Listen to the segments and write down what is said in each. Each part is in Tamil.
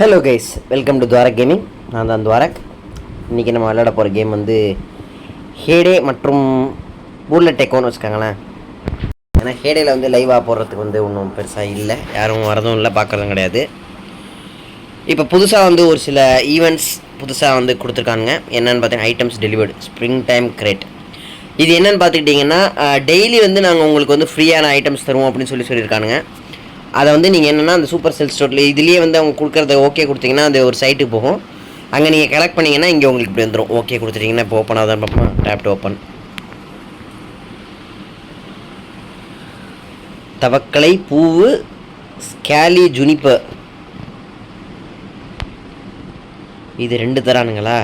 Hello guys, welcome to Dwarak gaming. நான் தான் துவாரக். இன்றைக்கி நம்ம விளையாட போகிற கேம் வந்து ஹேடே மற்றும் பூல்லட் டெக்கோன்னு வச்சுக்கோங்களேன். ஏன்னா ஹேடேயில் வந்து லைவாக போடுறதுக்கு வந்து ஒன்றும் பெருசாக இல்லை, யாரும் வரதும் இல்லை, பார்க்குறதும் கிடையாது. இப்போ புதுசாக வந்து ஒரு சில ஈவெண்ட்ஸ் புதுசாக வந்து கொடுத்துருக்காங்க. என்னென்னு பார்த்தீங்கன்னா items delivered spring time great. இது என்னென்னு பார்த்துக்கிட்டிங்கன்னா டெய்லி வந்து நாங்கள் உங்களுக்கு வந்து ஃப்ரீயான ஐட்டம்ஸ் தருவோம் அப்படின்னு சொல்லியிருக்கானுங்க. அதை வந்து நீங்கள் என்னென்னா அந்த சூப்பர் செல் ஸ்டோரில் இதுலேயே வந்து அவங்க கொடுக்குறத ஓகே கொடுத்தீங்கன்னா அது ஒரு சைட்டுக்கு போகும். அங்கே நீங்கள் கலெக்ட் பண்ணிங்கன்னா இங்கே உங்களுக்கு இப்படி வந்துடும். ஓகே கொடுத்துட்டிங்கன்னா இப்போ ஓப்பன் ஆகுதான் பார்ப்போம். Tape to open. தவக்கலை பூவு ஸ்கேலி ஜுனிப்பர் இது 2 தரானுங்களா?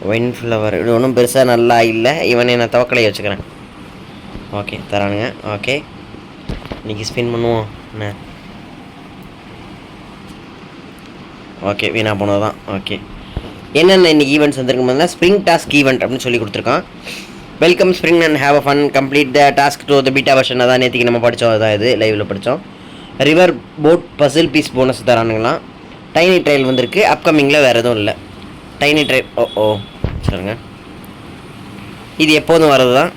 ஒயின் ஃப்ளவர் இது ஒன்றும் பெருசாக நல்லா இல்லை. இவனே நான் தவக்கலை வச்சுக்கிறேன். ஓகே தரானுங்க. ஓகே இன்றைக்கி ஸ்பின் பண்ணுவோம் என்ன. ஓகே வீணாக போனது தான். ஓகே என்னென்ன இன்றைக்கி ஈவெண்ட்ஸ் வந்துருக்கும் பார்த்தீங்கன்னா ஸ்ப்ரிங் டாஸ்க் ஈவெண்ட் அப்படின்னு சொல்லி கொடுத்துருக்கான். Welcome spring and have a fun complete the task to the beta version. அதான் நேற்றுக்கு நம்ம படித்தோம். அதான் இது லைவில் படித்தோம். River boat puzzle piece bonus தரானுங்களாம். டைனி ட்ரையல் வந்திருக்கு. அப்கமிங்கில் வேறு எதுவும் இல்லை. டைனி ட்ரையல் ஓ சொல்லுங்க. இது எப்போதும் வர்றது தான்.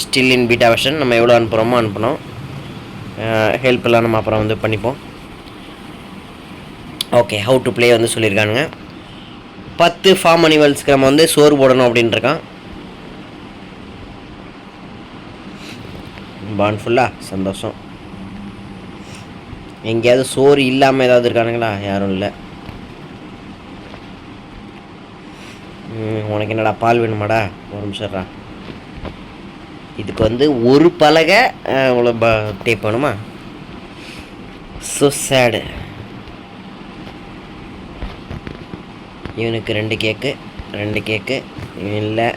Still in beta version. நம்ம எவ்வளோ அனுப்புகிறோமோ அனுப்பணும். ஹெல்ப்லாம் நம்ம அப்புறம் வந்து பண்ணிப்போம். ஓகே ஹவு டு ப்ளே வந்து சொல்லியிருக்கானுங்க. 10 ஃபார்ம் அனிமல்ஸ்க்கு நம்ம வந்து சோறு போடணும் அப்படின்ட்டுருக்கான். பான் ஃபுல்லாக சந்தோஷம். எங்கேயாவது சோறு இல்லாமல் ஏதாவது இருக்கானுங்களா? யாரும் இல்லை. உனக்கு என்னடா பால் வேணுமாடா? ஒரு நிமிஷம்டா. இதுக்கு வந்து ஒரு பலகை இவ்வளோ டேப் வேணுமா? ஸோ சேடு. இவனுக்கு 2 கேக்கு இவன் இல்லை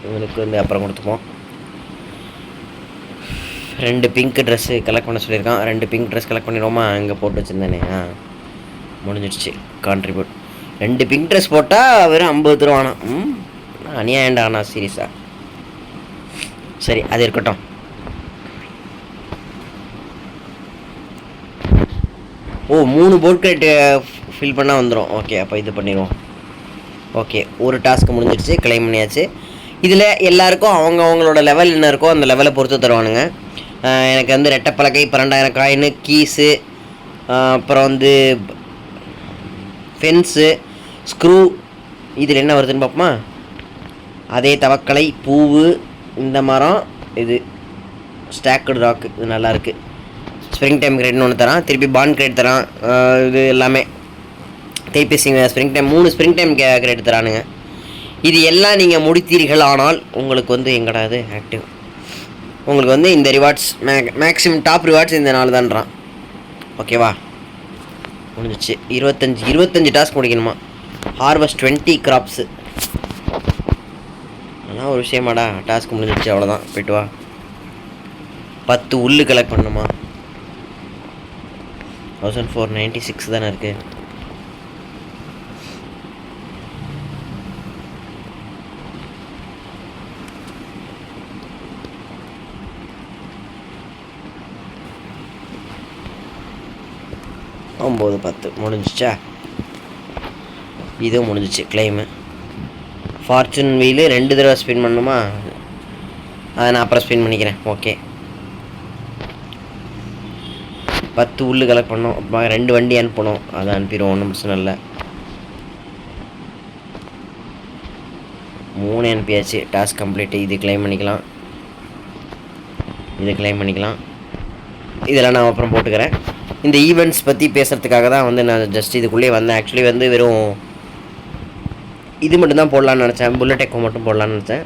இவனுக்கு வந்து அப்புறம் கொடுத்துப்போம். 2 பிங்க் ட்ரெஸ்ஸு கலெக்ட் பண்ண சொல்லியிருக்கான். 2 பிங்க் ட்ரெஸ் கலெக்ட் பண்ணிடுவோமா? அங்கே போட்டு வச்சுருந்தேனே. முடிஞ்சிடுச்சு. கான்ட்ரிபியூட் 2 பிங்க் ட்ரெஸ் போட்டால் வெறும் 50 ரூபானா? அநியாயண்டாண்ணா சீரியஸாக. சரி அது இருக்கட்டும். ஓ 3 போட் கிரேட் ஃபில் பண்ணால் வந்துடும். ஓகே அப்போ இது பண்ணிடுவோம். ஓகே ஒரு டாஸ்க்கு முடிஞ்சிடுச்சு. கிளைம் பண்ணியாச்சு. இதில் எல்லாேருக்கும் அவங்களோட லெவல் என்ன இருக்கோ அந்த லெவலை பொறுத்து தருவானுங்க. எனக்கு வந்து ரெட்டைப்பலகை 12,000 காயின்னு கீஸு, அப்புறம் வந்து ஃபென்ஸு ஸ்க்ரூ. இதில் என்ன வருதுன்னு பார்ப்போமா? அதே தவக்கலை பூவு இந்த மரம் இது ஸ்டாக்கடு ராக்கு. இது நல்லாயிருக்கு. ஸ்ப்ரிங் டைம் கிரேட்னு ஒன்று தரான். திருப்பி பாண்ட் கிரேட் தரான். இது எல்லாமே திருப்பி spring time 3 spring time great தரானுங்க. இது எல்லாம் நீங்கள் முடித்தீர்கள் ஆனால் உங்களுக்கு வந்து எங்கடா இது ஆக்டிவ். உங்களுக்கு வந்து இந்த ரிவார்ட்ஸ் மேக்ஸிமம் டாப் ரிவார்ட்ஸ் இந்த 4 தான்றான். ஓகேவா? முடிஞ்சிச்சு. 25 டாஸ்க் முடிக்கணுமா? Harvest 20 crops. அதெல்லாம் ஒரு விஷயமாடா. டாஸ்க் முடிஞ்சிடுச்சு அவ்வளோதான். போய்ட்டு வா. 10 உள்ளு கலெக்ட் பண்ணணுமா? 1496 தானே இருக்குது. ஒம்பது 10 முடிஞ்சிச்சா? இதுவும் முடிஞ்சிச்சு கிளைமு. ஃபார்ச்சூன் வீலு 2 தடவை ஸ்பின் பண்ணணுமா? அதை நான் அப்புறம் ஸ்பின் பண்ணிக்கிறேன். ஓகே 10 உள்ளு கலெக்ட் பண்ணோம். 2 வண்டி அனுப்பணும். அதை அனுப்பிடுவோம். ஒன்றும் பிரச்சனை இல்லை. 3 அனுப்பியாச்சு. Task complete. இது கிளைம் பண்ணிக்கலாம். இதெல்லாம் நான் அப்புறம் போட்டுக்கிறேன். இந்த ஈவெண்ட்ஸ் பற்றி பேசுகிறதுக்காக தான் வந்து நான் ஜஸ்ட் இதுக்குள்ளேயே வந்தேன். ஆக்சுவலி வந்து வெறும் இது மட்டும்தான் போடலான்னு நினச்சேன். புல்லட் டெக்கோ மட்டும் போடலான்னு நினச்சேன்.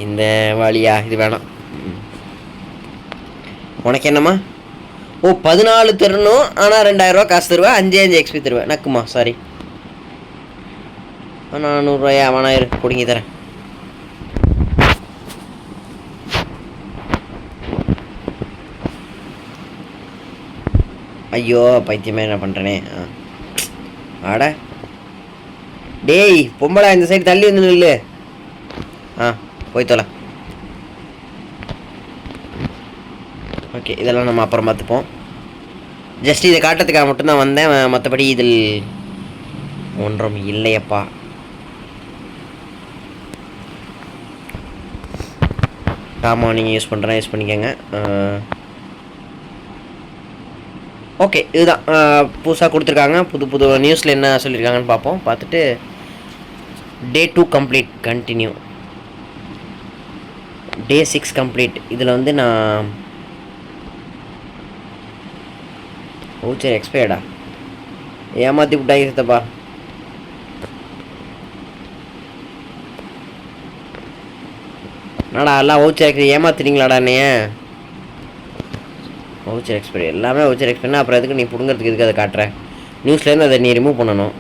இந்த வழியா இது வேணாம். உனக்கு என்னம்மா? ஓ 14 தரணும். ஆனால் 2000 ரூபா காசு தருவேன். 5 எக்ஸ்பி தருவேன். நக்குமா சாரி. 400 ரூபாயா? அவனாயிரு பிடிங்கி தரேன். ஐயோ பைத்தியமே என்ன பண்ணுறேனே. ஆட டேய் பொம்பளை இந்த சைடு தள்ளி வந்து நில்லு. போய் தொலை. ஓகே, இதெல்லாம் நம்ம அப்புறம் பார்த்துப்போம். ஜஸ்ட் இதை காட்டுறதுக்காக மட்டும்தான் வந்தேன், மற்றபடி இதில் ஒன்றும் இல்லையப்பா. ஆமாம், நீங்கள் யூஸ் பண்ணிக்கோங்க. ஓகே, இதுதான் புதுசாக கொடுத்துருக்காங்க. புது நியூஸில் என்ன சொல்லியிருக்காங்கன்னு பார்ப்போம். பார்த்துட்டு டே 2 கம்ப்ளீட், கண்டினியூ. டே 6 கம்ப்ளீட். இதில் வந்து நான் சரி எக்ஸ்பயர்டா ஏமாற்றி விட்டாங்க சித்தப்பா. என்னடா எல்லாம் வவுச்சர் ஏமாத்துறீங்களாடா என்னைய? வவுச்சர் எக்ஸ்பைரி எல்லாமே வவுச்சர் எக்ஸ்பைரினா அப்புறம் எதுக்கு நீ பிடுங்கிறதுக்கு எதுக்கு அதை காட்டுற? நியூஸ்லேருந்து அதை நீ ரிமூவ் பண்ணணும்.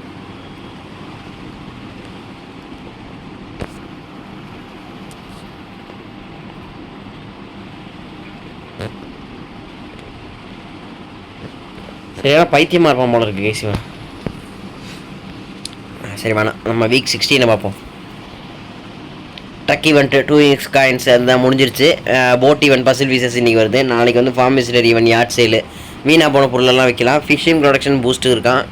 சரியான பைத்தியமாக இருப்பான் போல இருக்கு கேசிவன். சரி வேணாம், நம்ம வீக் 16 பார்ப்போம். டக் ஈவெண்ட் 2x காயின்ஸ் அதுதான் முடிஞ்சிருச்சு. போட் ஈவெண்ட் பசில் வீசஸ் இன்றைக்கி வருது. நாளைக்கு வந்து farm visitor event yard sale, வீணாக போன பொருளெல்லாம் வைக்கலாம். ஃபிஷிங் ப்ரொடக்ஷன் பூஸ்ட்டு இருக்கான்.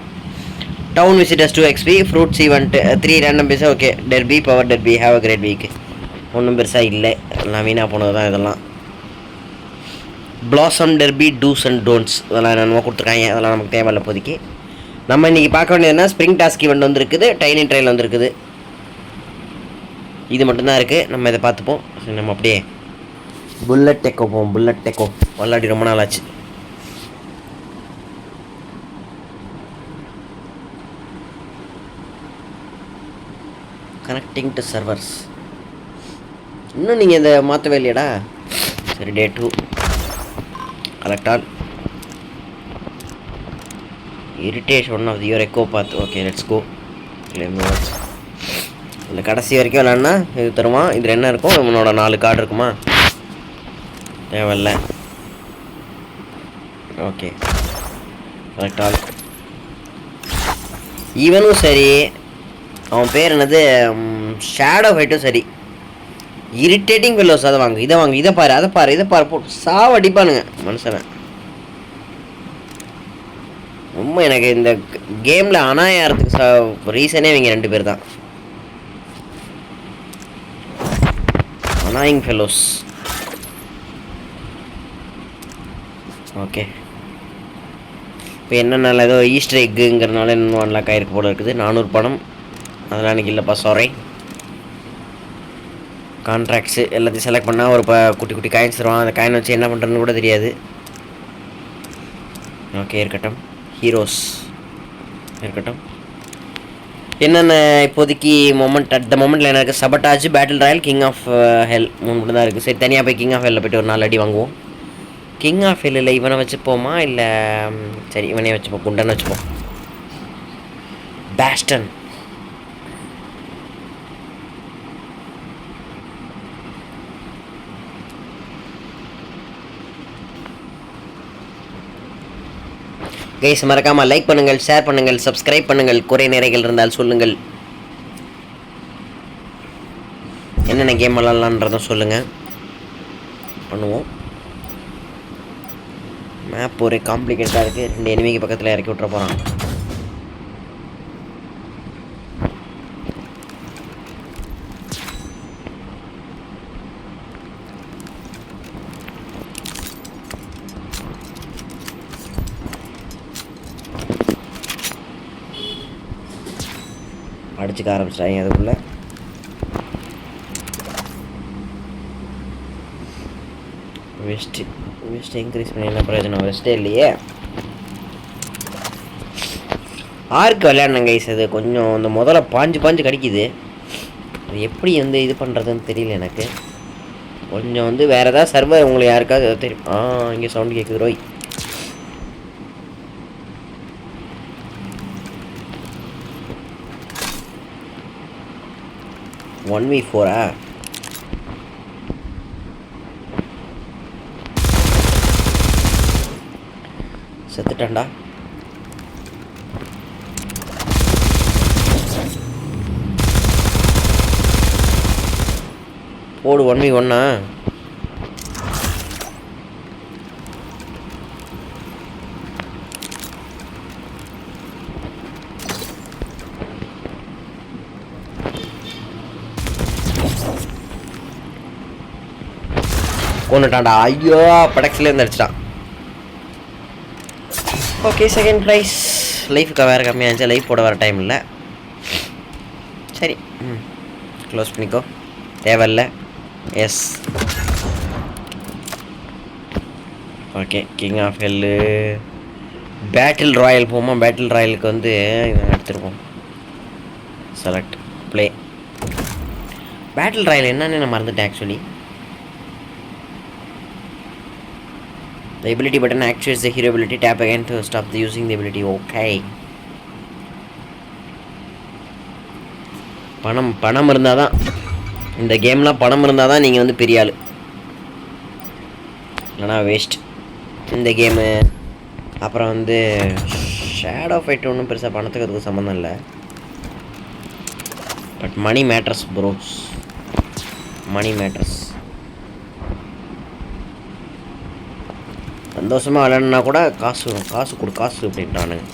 Town visitors 2 XP, fruits event 3 random பீஸாக. Okay, derby power derby, have a great week. ஒன்றும் பெருசாக இல்லை, எல்லாம் வீணாக போனது தான் இதெல்லாம். Blossom derby do's and don'ts அதெல்லாம் என்னென்னமோ கொடுத்துருக்காங்க, அதெல்லாம் நமக்கு தேவையில்லை இப்போதைக்கு. நம்ம இன்றைக்கி பார்க்க வேண்டியதுன்னா ஸ்ப்ரிங் டாஸ்க் ஈவெண்ட் வந்துருக்குது, டைனி ட்ரையல் வந்துருக்குது. இது மட்டும்தான் இருக்குது, நம்ம இதை பார்த்துப்போம். நம்ம அப்படியே புல்லட் டெக்கோ போவோம். புல்லட் டெக்கோ விளாடி ரொம்ப நாள் ஆச்சு. Connecting to servers. இன்னும் நீங்கள் இதை மாற்றவே இல்லையாடா? சரி, day 2 collect all irritation one of your echo path. Okay, let's go. இந்த கடைசி வரைக்கும் விளாட்னா இது தருமா? இதில் என்ன இருக்கும்? இவனோட 4 கார்டு இருக்குமா? தேவையில்ல. Okay, correct all. இவனும் சரி, அவன் பேர் என்னது, ஷேடோ ஃபைட்டும் சரி, இரிட்டேட்டிங் ஃபெல்லோஸ். அதை வாங்க, இதை வாங்க, இதை பாரு, அதை பாரு, இதை பாரு, போட்டு சாவடிப்பானுங்க மனுஷனை. ரொம்ப எனக்கு இந்த கேமில் அனாயாரத்துக்கு ரீசனே இவங்க 2 பேர் தான். Annoying fellows. ஓகே, இப்போ என்னென்ன ஏதோ ஈஸ்டர் எக்குங்கிறதுனால இன்னும் 1 லாக் ஆயிருக்கு போல இருக்குது. 400 பணம் அதெல்லாம் எனக்கு இல்லைப்பா, சாரி. கான்ட்ராக்ட்ஸு எல்லாத்தையும் செலக்ட் பண்ணால் ஒரு குட்டி குட்டி காயின்ஸ் தருவான். அந்த காயின் வச்சு என்ன பண்ணுறதுன்னு கூட தெரியாது. ஓகே, இருக்கட்டும். ஹீரோஸ் இருக்கட்டும். என்னென்ன இப்போதைக்கு அட் த மொமெண்ட்டில் என்ன இருக்குது? Sabotage, battle royale, king of hell 3 மட்டும் தான் இருக்குது. சரி, தனியாக போய் கிங் ஆஃப் ஹெல்லில் போய்ட்டு ஒரு 4 அடி வாங்குவோம். கிங் ஆஃப் ஹெல்லில் இவனை வச்சுப்போமா இல்லை சரி இவனே வச்சுப்போம், குண்டனை வச்சுப்போம். பேஸ்டன். கைஸ், மறக்காமல் லைக் பண்ணுங்கள், ஷேர் பண்ணுங்கள், சப்ஸ்கிரைப் பண்ணுங்கள். குறை நிறைகள் இருந்தால் சொல்லுங்கள். என்னென்ன கேம் விளாட்லான்றதும் சொல்லுங்கள், பண்ணுவோம். மேப் ஒரே காம்ப்ளிகேட்டாக இருக்குது. 2 எனிமிக்கு பக்கத்தில் இறக்கி விட்ற போகிறான். அடிச்சுக்க ஆரம்பிச்சிட்டாங்க அதுக்குள்ளே. வெஸ்ட் இன்க்ரீஸ் பண்ணி என்ன பிரயோஜனம்? வெஸ்ட்டே இல்லையே. ஆர்க்கு விளையாடணும் கைஸ். அது கொஞ்சம் அந்த முதல்ல பாஞ்சு கடிக்குது. அது எப்படி வந்து இது பண்ணுறதுன்னு தெரியல எனக்கு. கொஞ்சம் வந்து வேறு ஏதாவது சர்வர் உங்களுக்கு யாருக்காவது தெரியும்? இங்கே சவுண்ட் கேட்குது ரோய். One we 4 செத்துட்டான்டா. போடு 1v1. கொண்டுட்டான்டா. ஐயோ படக்ஸ்லேருந்து அடிச்சிட்டான். Okay second prize. லைஃபுக்கு வேறு கம்மியாக இருந்துச்சு. லைஃப் போட வர டைம் இல்லை. சரி க்ளோஸ் பண்ணிக்கோ, தேவையில்ல. Yes okay. King of hell battle royale போமா. பேட்டில் ராயலுக்கு வந்து இவன் எடுத்துருப்போம். Select play. பேட்டில் ராயல் என்னன்னு நான் மறந்துட்டேன் actually. The ability button activates the hero ability. Tap again to stop the using the ability. Okay. பணம் இருந்தால் தான் இந்த கேம்லாம், பணம் இருந்தால் தான் நீங்கள் வந்து பெரிய ஆள், இல்லைனா வேஸ்ட் இந்த கேமு. அப்புறம் வந்து ஷேடோ ஃபைட் ஒன்றும் பெருசாக பணத்துக்கு அதுக்கு சம்மந்தம் இல்லை. But money matters bros, money matters. சந்தோஷமாக விளையாடுனா கூட காசு காசு அப்படின்ட்டானுங்க.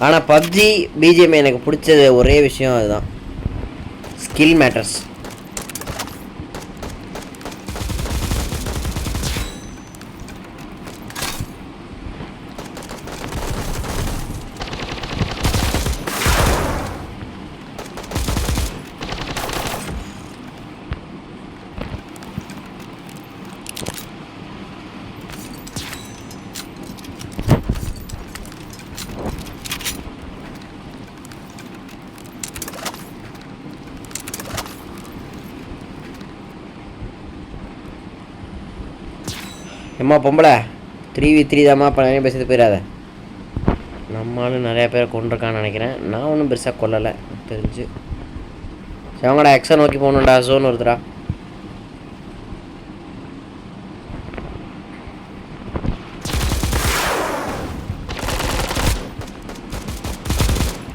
ஆனால் பப்ஜி பிஜிஎம் எனக்கு பிடிச்சது ஒரே விஷயம் அதுதான், ஸ்கில் மேட்டர்ஸ். எம்மா பொம்பளை 3v3 தாம்மா, அப்போ நிறைய பேசிட்டு போயிடாத. நம்மளும் நிறையா பேரை கொண்டிருக்கான்னு நினைக்கிறேன். நான் ஒன்றும் பெருசாக கொல்லலை தெரிஞ்சு. சரி அவங்கடா எக்ஸை நோக்கி போகணுண்டா. ஜோன் வருதுடா.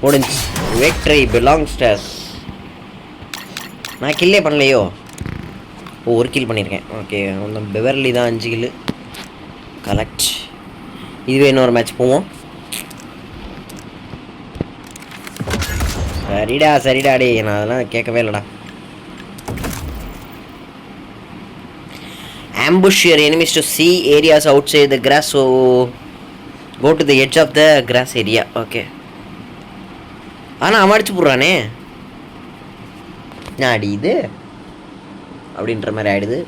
முடிஞ்சு. Victory belongs to us. நான் கில்லே பண்ணலையோ. ஒரு கில் பண்ணியிருக்கேன். ஓகே அந்த பெவர்லி தான் 5 கில்லு கலெக்ட். இதுவே இன்னொரு மேட்ச் போவோம். சரிடா டே, நான் அதெல்லாம் கேட்கவே இல்லைடா. ambush your enemies to see areas outside the grass, so go to the edge of the grass area. Okay ஆனால் அவன் அடிச்சு போடுறானே, நான் அடியுது அப்படின்ற மாதிரி ஆயிடுது.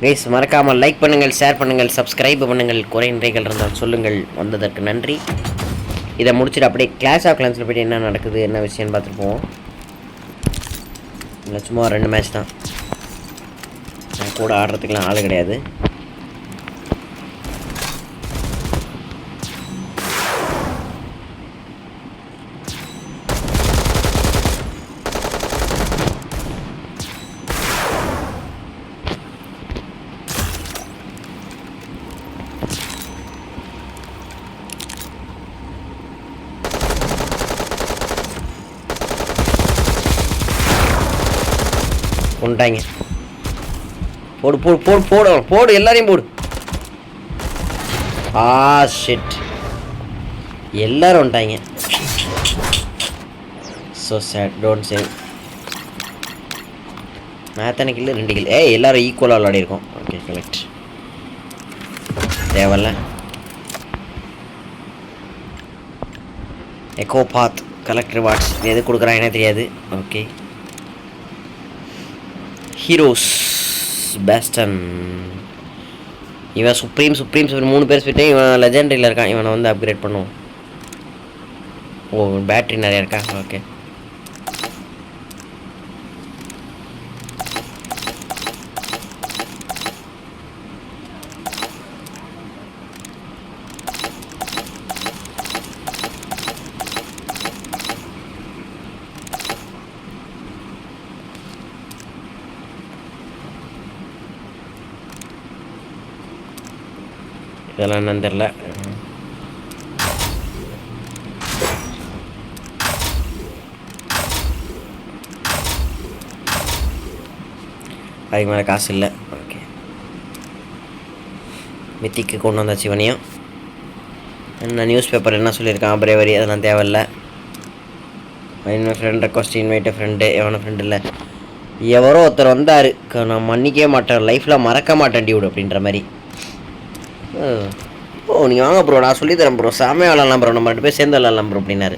கைஸ் மறக்காமல் லைக் பண்ணுங்கள், ஷேர் பண்ணுங்கள், சப்ஸ்கிரைப் பண்ணுங்கள். குறை நிறைகள் இருந்தால் சொல்லுங்கள். வந்ததற்கு நன்றி. இதை முடிச்சுட்டு அப்படியே கிளாஸ் ஆஃப் கிளான்ஸில் போய்ட்டு என்ன நடக்குது என்ன விஷயம்னு பார்த்துட்டு போவோம். இல்லை சும்மா 2 மேட்ச் தான், நான் கூட ஆடுறதுக்கெலாம் ஆள் கிடையாது. கொண்டாங்க. போடு போடு போடு போடு போடு, எல்லாரையும் போடு. ஷிட், எல்லாரும் வந்துட்டாங்க. So sad. Don't save. நான் எத்தனை கில்லு? 2 கில். எல்லாரும் ஈக்குவலாக விளையாடிருக்கோம். Okay collect. தேவையில்ல. Echo path collect rewards. எது கொடுக்குறாங்கன்னே தெரியாது. ஓகே ஹீரோஸ் பேஸ்டன். இவன் சுப்ரீம் 3 பேர் ஸ்பிட்டு. இவன் லெஜெண்டரியில் இருக்கான். இவனை வந்து அப்கிரேட் பண்ணுவோம். ஓ பேட்ரி நிறையா இருக்கா. ஓகே இதெல்லாம் என்னன்னு தெரில. அதுக்கு மேலே காசு இல்லை. ஓகே மித்திக்கு கொண்டு வந்தாச்சு இவனையும். என்ன நியூஸ் பேப்பர் என்ன சொல்லியிருக்கான், பிரேவரி அதெல்லாம் தேவையில்லை. இன்னும் ஃப்ரெண்ட் ரெக்வஸ்ட் இன்வைட் ஃப்ரெண்டு எவன ஃப்ரெண்டு இல்லை, எவரோ ஒருத்தர் வந்தார், நான் மன்னிக்கவே மாட்டேன், லைஃப்பில் மறக்க மாட்டேன் டியூட் அப்படின்ற மாதிரி. ஓ நீங்கள் வாங்க ப்ரோ, நான் சொல்லித்தரேன் ப்ரோ, செமையாக விளாட்லாம் ப்ரோ, நம்ம 2 பேர் சேர்ந்து விளாட்லாம் ப்ரோ அப்படின்னாரு.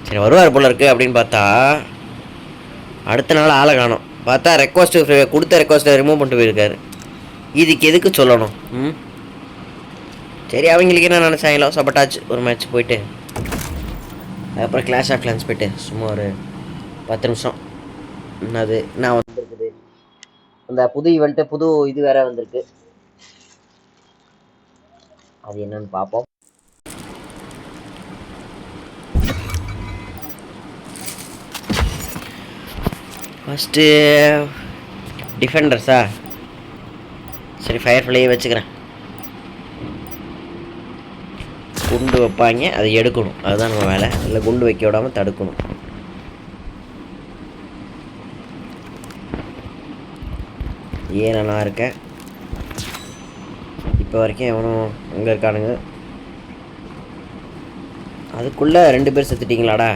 சரி வருவார் போல இருக்குது அப்படின்னு பார்த்தா அடுத்த நாள் ஆளை காணும். பார்த்தா ரெக்வஸ்ட்டு கொடுத்த ரெக்வஸ்ட்டை ரிமூவ் பண்ணிட்டு போயிருக்காரு. இதுக்கு எதுக்கு சொல்லணும்? சரி அவங்களுக்கு என்ன நினச்சாங்களோ, சப்பட்டாச்சு ஒரு மேட்ச் போயிட்டு அதுக்கப்புறம் கிளாஷ் ஆஃப் கிளான்ஸ் போயிட்டு சும்மா ஒரு 10 நிமிஷம். என்னது நான் வந்துருக்குது அந்த புது ஈவெண்ட்டு, புது இது வேற வந்திருக்கு, அது என்னன்னு பார்ப்போம். ஃபஸ்ட்டு டிஃபெண்டர்ஸா, சரி ஃபயர் ஃப்ளையே வச்சுக்கிறேன். குண்டு வைப்பாங்க, அதை எடுக்கணும், அதுதான் நம்ம வேலை. இல்லை குண்டு வைக்க விடாமல் தடுக்கணும். ஏன் நான் இருக்கேன் இப்போ வரைக்கும், எவனும் எங்கே இருக்கானுங்க? அதுக்குள்ளே 2 பேர் செத்துட்டிங்களாடா.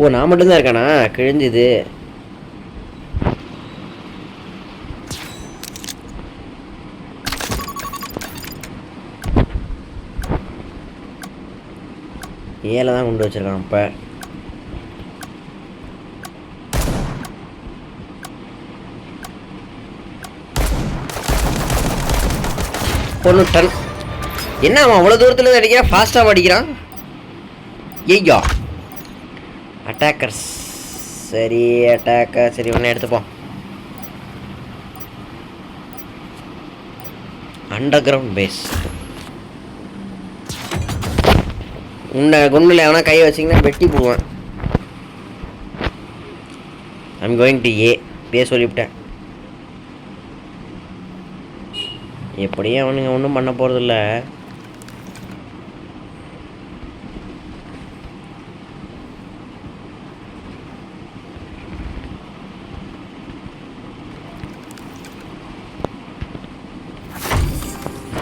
ஓ நான் மட்டும்தான் இருக்கானா? கிழிஞ்சுது. ஏழை தான் கொண்டு வச்சிருக்கான். இப்போ ஒன்று டன் என்ன அவன் அவ்வளோ தூரத்தில் அடிக்கிறான், ஃபாஸ்ட்டாக அடிக்கிறான். ஐயா அட்டாக்கர்ஸ், சரி அட்டாக்கர், சரி ஒன்று எடுத்துப்போம். Underground base. உன்னை குண்டில் எவனா கையை வச்சிங்கன்னா வெட்டி போடுவேன். ஐம் கோயிங் டு ஏ சொல்லிவிட்டேன். எப்படியும் அவனுங்க ஒன்றும் பண்ண போகிறதில்ல.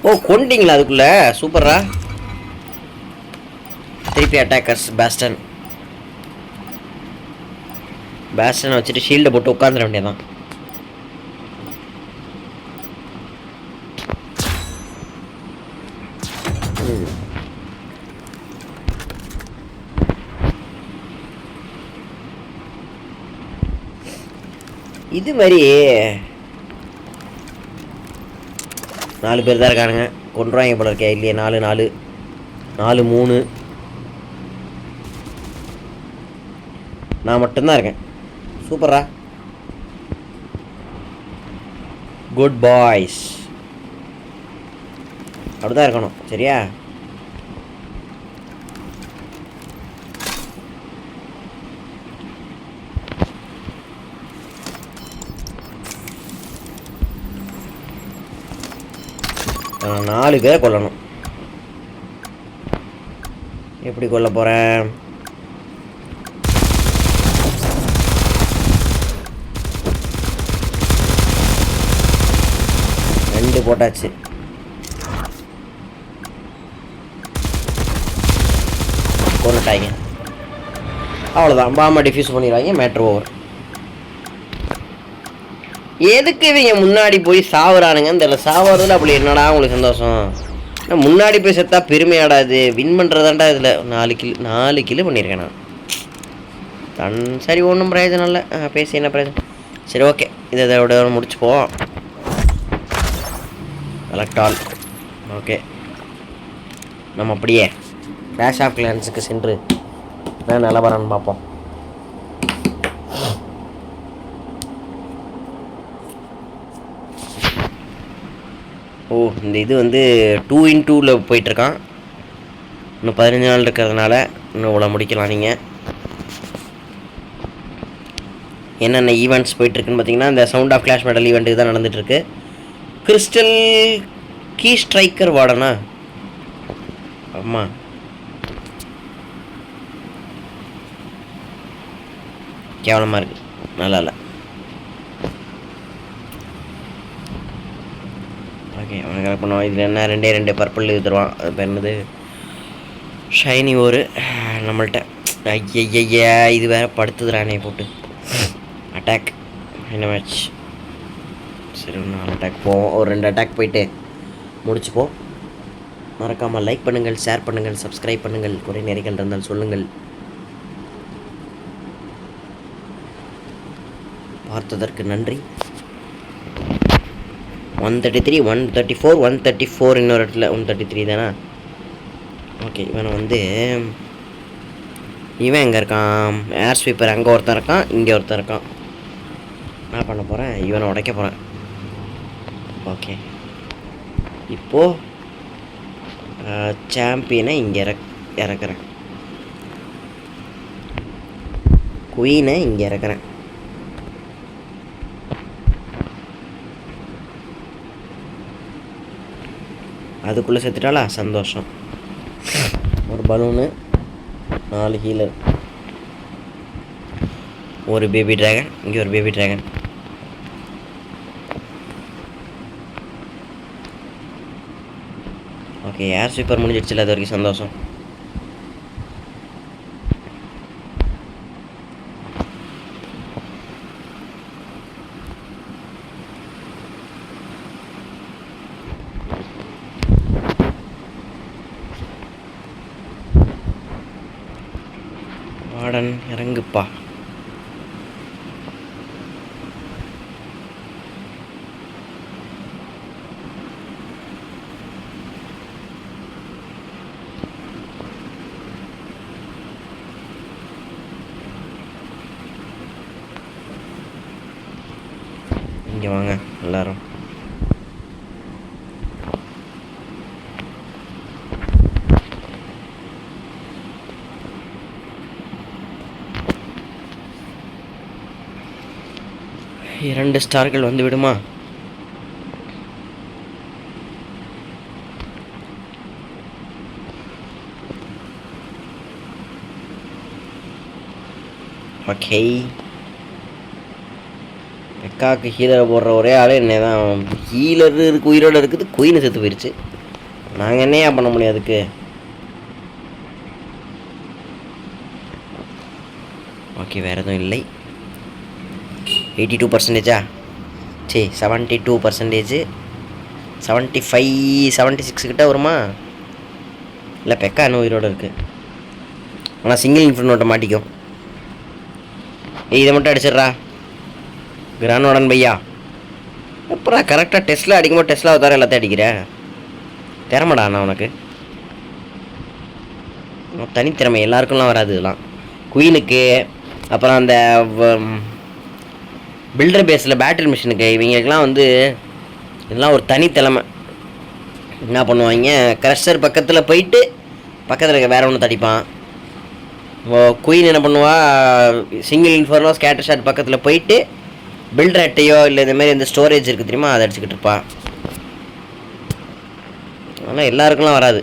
ஓ கொண்டிங்களா அதுக்குள்ள? சூப்பரா. திருப்பி அட்டாக்கர்ஸ். பேஸ்டன் வச்சுட்டு ஷீல்டை போட்டு உட்காந்துட வேண்டியதான். இது மாதிரி 4 பேர் தான் இருக்கானுங்க. கொண்டுருவாங்க போல இருக்கே. இல்லையே 4 3 நான் மட்டும்தான் இருக்கேன். சூப்பரா, குட் பாய்ஸ். அப்படிதான் இருக்கணும். சரியா? நான் 4 பேரை கொல்லணும். எப்படி கொல்ல போகிறேன்? ரெண்டு போட்டாச்சு. கொண்டுட்டாங்க. அவ்வளோதான். பாம்பை டிஃப்யூஸ் பண்ணிடுவாங்க. Matter over. எதுக்கு இவங்க முன்னாடி போய் சாவுறானுங்கன்னு தெரியல. சாவுறதுல அப்படி என்னடா உங்களுக்கு சந்தோஷம்? முன்னாடி போய் செத்தா பெருமையாடாது. வின் பண்ணுறதாண்டா இதில். 4 கிலோ பண்ணியிருக்கேன் நான். சரி ஒன்றும் பிரயோஜனம் இல்லை. பேசி என்ன பிரயோஜனம்? சரி ஓகே, இதோட முடிச்சுப்போம். எலக்ட்ரால். ஓகே, நம்ம அப்படியே கிளாஷ் ஆஃப் கிளான்ஸுக்கு சென்று நான் நிலவரான்னு பார்ப்போம். ஓ இந்த இது வந்து 2x2 போயிட்டுருக்கான். இன்னும் 15 நாள் இருக்கிறதுனால இன்னும் இவ்வளோ முடிக்கலாம். நீங்கள் என்னென்ன ஈவெண்ட்ஸ் போயிட்டுருக்குன்னு பார்த்தீங்கன்னா, இந்த sound of clash medal event தான் நடந்துகிட்ருக்கு. கிறிஸ்டல் கீ ஸ்ட்ரைக்கர் வார்டனா? ஆமாம். கேவலமாக இருக்குது, நல்லா இல்லை. ஓகே அவனை கரெக்ட் பண்ணுவான். இதில் என்ன 2 பர்பிள் இது தருவான். அது என்னது ஷைனி ஒரு நம்மள்கிட்ட. ஐயா இது வேறு படுத்துதுறானே போட்டு. அட்டாக் என்ன மேட்ச். சரி 4 அட்டாக் போவோம். ஒரு 2 அட்டாக் போயிட்டு முடிச்சுப்போம். மறக்காமல் லைக் பண்ணுங்கள், ஷேர் பண்ணுங்கள், சப்ஸ்கிரைப் பண்ணுங்கள். குறை நிறைகள் இருந்தால் சொல்லுங்கள். பார்த்ததற்கு நன்றி. 133 134 134 இன்னொரு இடத்துல 133 தானே. ஓகே இவனை இவன் எங்கே இருக்கான்? ஏர் ஸ்வீப்பர் அங்கே ஒருத்தன் இருக்கான், இங்கே ஒருத்தன் இருக்கான். என்ன பண்ண போகிறேன்? இவனை உடைக்க போகிறேன். ஓகே இப்போது சாம்பியனை இங்கே இறக்குறேன். குயினை இங்கே இறக்குறேன். அதுக்குள்ளே செத்துட்டாளா? சந்தோஷம். ஒரு பலூனு, 4 ஹீலர், ஒரு பேபி ட்ராகன், இங்கே ஒரு baby dragon. Okay air sweeper முடிஞ்சிடுச்சுல, அது வரைக்கும் சந்தோஷம். வார்டன் இறங்குப்பா. இங்கே வாங்க எல்லாரும். இரண்டு ஸ்டார்கள் வந்து விடுமா? ஓகே பெக்காவுக்கு ஹீலரை போடுற ஒரே ஆள் என்ன தான். ஹீலர் இருக்கு, உயிரோடு இருக்குது. குயின்னு செத்து போயிடுச்சு. நாங்கள் என்னையா பண்ண முடியும் அதுக்கு? ஓகே வேறு எதுவும் இல்லை. 82%. சரி 72%. 75 76 கிட்ட வருமா? இல்லை பெக்கா இன்னும் உயிரோடு இருக்குது. ஆனால் சிங்கிள் இன்ஃபர்னோட்டை மாட்டிக்கும். இதை மட்டும் அடிச்சிட்றா கிரானோடன் பையா. அப்புறம் கரெக்டாக டெஸ்ட்டில் அடிக்கும்போது டெஸ்ட்டில் தவிர எல்லாத்தையும் அடிக்கிற திறமடா அண்ணா உனக்கு. தனித்திறமை எல்லாருக்கும்லாம் வராது இதெல்லாம். குயினுக்கு அப்புறம் அந்த பில்டர் பேஸில் பேட்டில் மிஷினுக்கு இவங்களுக்கெல்லாம் இதெல்லாம் ஒரு தனித்திறமை. என்ன பண்ணுவாங்க, க்ரஷர் பக்கத்தில் போயிட்டு பக்கத்தில் இருக்க வேற ஒன்று தடிப்பான். குயின் என்ன பண்ணுவா, சிங்கிள் இன்ஃபர்னோ ஸ்கேட்டர் ஷாட் பக்கத்தில் போயிட்டு பில்டர் அட்டையோ இல்லை இந்தமாரி இந்த ஸ்டோரேஜ் இருக்குது தெரியுமா, அதை அடிச்சுக்கிட்டு இருப்பான். அதெல்லாம் எல்லாருக்கும்லாம் வராது.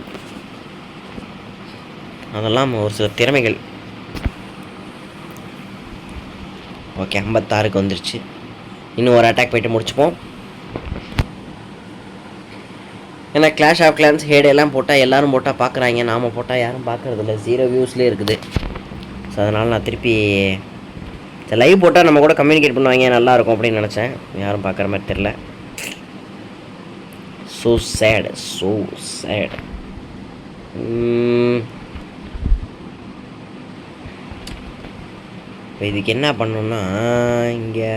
அதெல்லாம் ஒரு சில திறமைகள். ஓகே 56க்கு வந்துருச்சு. இன்னும் ஒரு அட்டாக் போயிட்டு முடிச்சுப்போம். ஏன்னா கிளாஷ் ஆஃப் கிளான்ஸ் ஹேடெல்லாம் போட்டால் எல்லோரும் போட்டால் பார்க்குறாங்க, நாம் போட்டால் யாரும் பார்க்குறதில்ல. 0 வியூஸ்லேயே இருக்குது. ஸோ அதனால் நான் திருப்பி லைவ் போட்டால் நம்ம கூட கம்யூனிகேட் பண்ணுவாங்க, நல்லாயிருக்கும் அப்படின்னு நினச்சேன். யாரும் பார்க்குற மாதிரி தெரில. So sad. இப்போ இதுக்கு என்ன பண்ணணுன்னா, இங்கே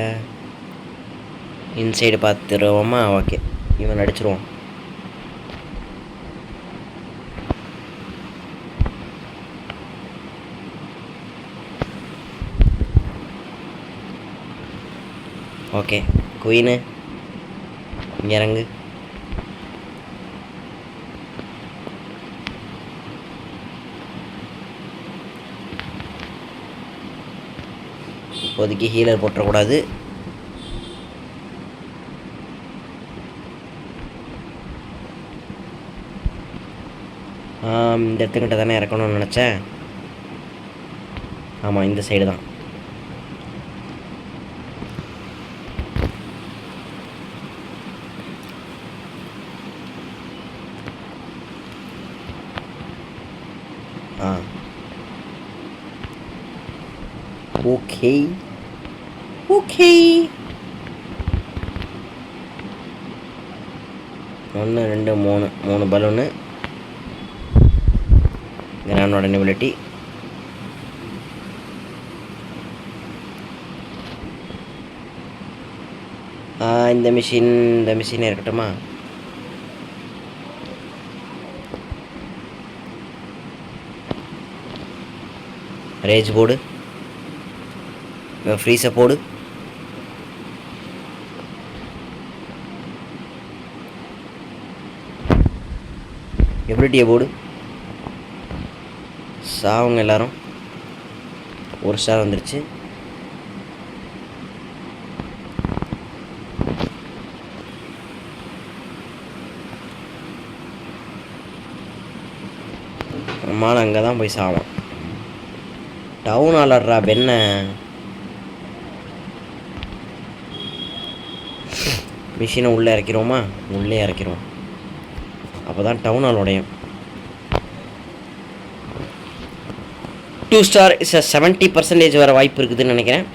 இன்சைடு பார்த்துருவோமா? ஓகே இவன் அடிச்சிருவோம். ஓகே குயினு இங்கே இறங்கு. இப்போதைக்கு ஹீலர் போட்டுறக்கூடாது. இந்த இடத்துக்கிட்ட தானே இறக்கணும்னு நினச்சேன். ஆமாம் இந்த சைடு தான். Okay okay. 1 2 3 பலூனு. கிரானோட நிபிலிட்டி. இந்த மிஷின் இருக்கட்டுமா? ரேஜ் போர்டு, ஃப்ரீஸை போடு. எபிலிட்டியை போடு. சாவுங்க எல்லாரும். ஒரு ஸ்டார் வந்துருச்சு. நம்மளால் அங்கே தான் போய் சாவோம். டவுன் ஆளர்றா பெண்ண. மிஷினை உள்ளே இறக்கிறோமா? உள்ளே இறக்கிறோம். அப்போ தான் டவுன் ஆள் உடையும். 2 ஸ்டார் இஸ் 70% வர வாய்ப்பு இருக்குதுன்னு நினைக்கிறேன்.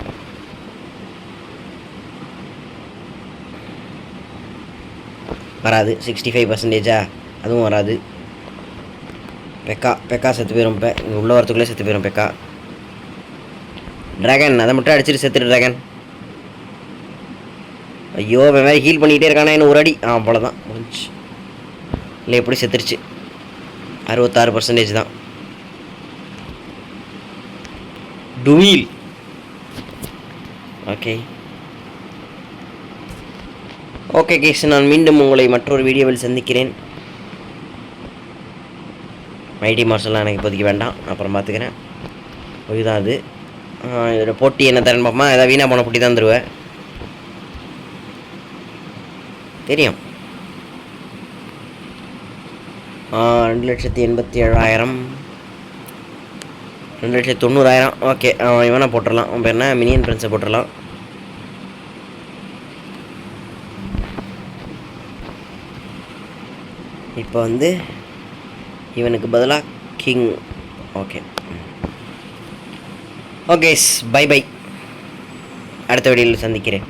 வராது. 65%. அதுவும் வராது. பெக்கா செத்து போயிடும். இப்போ இங்கே உள்ள வரத்துக்குள்ளே செத்து போயிடும் பெக்கா. ட்ராகன் அதை மட்டும் அடிச்சுட்டு செத்துட்டு ட்ராகன். ஐயோ வேறு ஹீல் பண்ணிக்கிட்டே இருக்கானா? இன்னும் ஒரு அடி. அவ்வளோதான் முடிஞ்சு. இல்லை எப்படி செத்துருச்சு. 66% தான். டுவீல். ஓகே கேஸ், நான் மீண்டும் உங்களை மற்றொரு வீடியோவில் சந்திக்கிறேன். மைடி மார்ஷல்லாம் எனக்கு இப்போதைக்கு வேண்டாம், அப்புறம் பார்த்துக்கிறேன். இதுதான் அது. இதில் போட்டி என்ன தரேன்னு பார்ப்போமா? ஏதாவது வீணாக போன போட்டி தான் தருவேன் தெரியும். 2,87,000, 2,90,000. ஓகே, இவனை போட்டுடலாம். அவன் பேர் என்ன? மினியன் பிரின்ஸை போட்டுடலாம். இப்போ வந்து இவனுக்கு பதிலாக கிங். Okay, by by. அடுத்த வீடியோவில் சந்திக்கிறேன்.